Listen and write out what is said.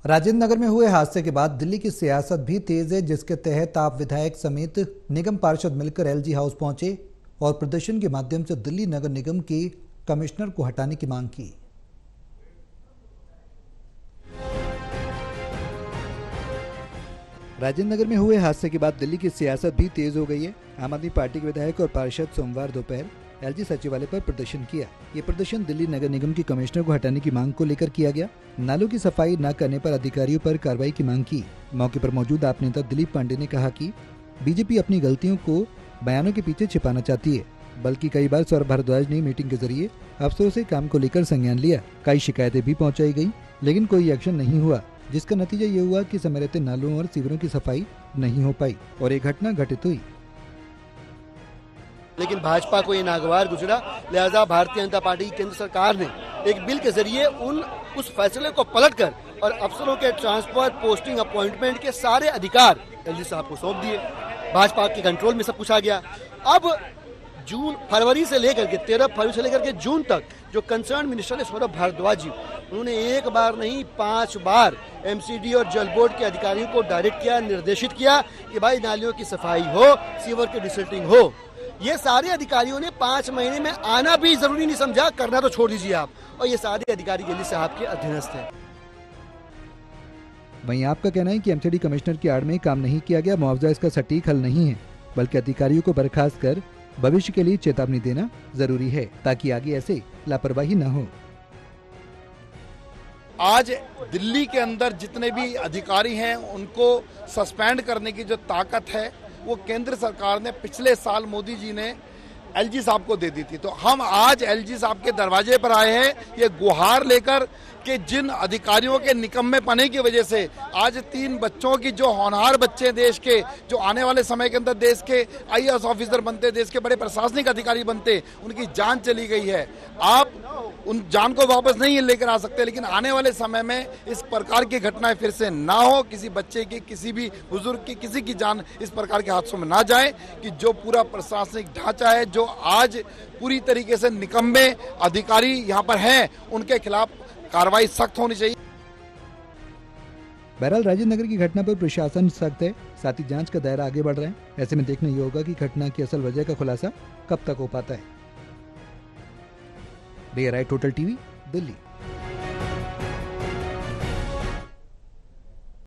राजेंद्र नगर में हुए हादसे के बाद दिल्ली की सियासत भी तेज है, जिसके तहत आप विधायक समेत निगम पार्षद मिलकर एलजी हाउस पहुंचे और प्रदर्शन के माध्यम से दिल्ली नगर निगम के कमिश्नर को हटाने की मांग की। राजेंद्र नगर में हुए हादसे के बाद दिल्ली की सियासत भी तेज हो गई है। आम आदमी पार्टी के विधायक और पार्षद सोमवार दोपहर एलजी सचिवालय पर प्रदर्शन किया। ये प्रदर्शन दिल्ली नगर निगम के कमिश्नर को हटाने की मांग को लेकर किया गया। नालों की सफाई न करने पर अधिकारियों पर कार्रवाई की मांग की। मौके पर मौजूद आप नेता दिलीप पांडे ने कहा कि बीजेपी अपनी गलतियों को बयानों के पीछे छिपाना चाहती है, बल्कि कई बार सौरभ भारद्वाज ने मीटिंग के जरिए अफसरों से काम को लेकर संज्ञान लिया। कई शिकायतें भी पहुंचाई गई, लेकिन कोई एक्शन नहीं हुआ, जिसका नतीजा ये हुआ कि समय रहते नालों और सीवरों की सफाई नहीं हो पाई और एक घटना घटित हुई। लेकिन भाजपा को ये नागवार गुजरा, लिहाजा भारतीय जनता पार्टी की केंद्र सरकार ने एक बिल के जरिए उस फैसले को पलटकर और अफसरों के ट्रांसफर, पोस्टिंग, अपॉइंटमेंट के सारे अधिकार एलजी साहब को सौंप दिए। भाजपा के कंट्रोल में सब कुछ आ गया। अब फरवरी से लेकर के 13 फरवरी से लेकर के जून तक जो कंसर्न मिनिस्टर है सौरभ भारद्वाज जी, उन्होंने एक बार नहीं 5 बार एमसीडी और जल बोर्ड के अधिकारियों को डायरेक्ट किया, निर्देशित किया कि भाई नालियों की सफाई हो, सीवर की डिसल्टिंग हो। ये सारे अधिकारियों ने 5 महीने में आना भी जरूरी नहीं समझा, करना तो छोड़ दीजिए आप, और ये सारे अधिकारी एलजी साहब के अधीनस्थ हैं। वहीं आपका कहना है कि एमसीडी कमिश्नर की आड़ में काम नहीं किया गया, मुआवजा इसका सटीक हल नहीं है, बल्कि अधिकारियों को बर्खास्त कर भविष्य के लिए चेतावनी देना जरूरी है, ताकि आगे ऐसे लापरवाही न हो। आज दिल्ली के अंदर जितने भी अधिकारी हैं उनको सस्पेंड करने की जो ताकत है वो केंद्र सरकार ने पिछले साल मोदी जी ने एलजी साहब को दे दी थी। तो हम आज एलजी साहब के दरवाजे पर आए हैं ये गुहार लेकर कि जिन अधिकारियों के निकम्मे पने की वजह से आज 3 बच्चों की जो होनहार बच्चे देश के, जो आने वाले समय के अंदर देश के आईएएस ऑफिसर बनते, देश के बड़े प्रशासनिक अधिकारी बनते, उनकी जान चली गई है। आप उन जान को वापस नहीं लेकर आ सकते, लेकिन आने वाले समय में इस प्रकार की घटनाएं फिर से ना हो, किसी बच्चे की, किसी भी बुजुर्ग की, किसी की जान इस प्रकार के हादसों में ना जाए, कि जो पूरा प्रशासनिक ढांचा है, जो आज पूरी तरीके से निकम्मे अधिकारी यहाँ पर हैं, उनके खिलाफ कार्रवाई सख्त होनी चाहिए। बहरहाल राजेंद्र नगर की घटना पर प्रशासन सख्त है, साथ ही जांच का दायरा आगे बढ़ रहा है। ऐसे में देखना ये होगा कि घटना की असल वजह का खुलासा कब तक हो पाता है। Total TV, Delhi.